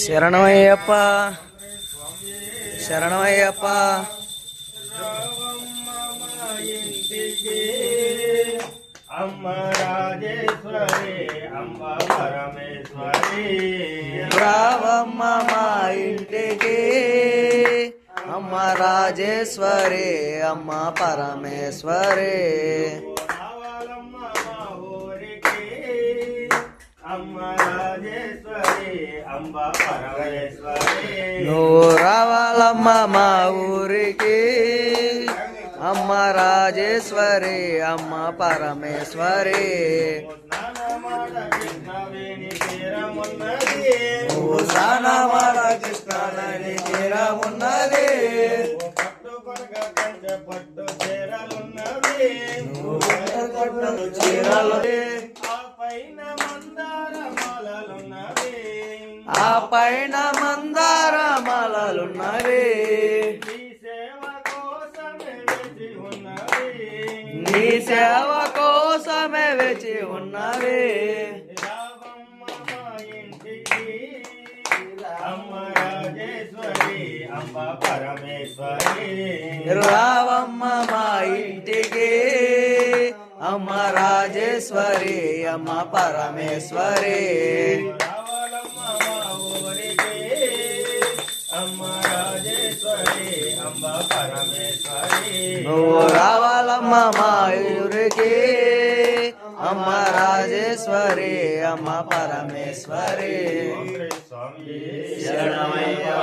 శరణమయ్యప్ప శరణమయ్యప్ప. అమ్మ రాజేశ్వరి అమ్మ పరమేశ్వరి రావమ్మ మా ఇంటికి అమ్మ రాజేశ్వరి అమ్మ పరమేశ్వరి. రావాలమ్మ మా ఊరికి అమ్మ రాజేశ్వరి అమ్మ పరమేశ్వరి. నువ్వు రావాలమ్మ మా ఊరికి అమ్మ రాజేశ్వరి అమ్మ పరమేశ్వరి. నువ్వు స్నానమాడ కృష్ణానది తీరమున్నది. పట్టు చీరలున్నది చీరలు ఆ పైన మందార మాలలున్నవి. నీ సేవ కోసమే వేచి ఉన్నవి. అమ్మ రాజేశ్వరి అమ్మ పరమేశ్వరి. రావమ్మ మా ఇంటికి అమ్మ రాజేశ్వరి అమ్మ పరమేశ్వరి. రావాలమ్మ మా ఊరికి అమ్మ రాజేశ్వరి అమ్మ పరమేశ్వరి. నువ్వు రావాలమ్మ మా ఊరికి అమ్మ రాజేశ్వరి అమ్మ పరమేశ్వరి. స్వామి శరణమయ్యప్ప.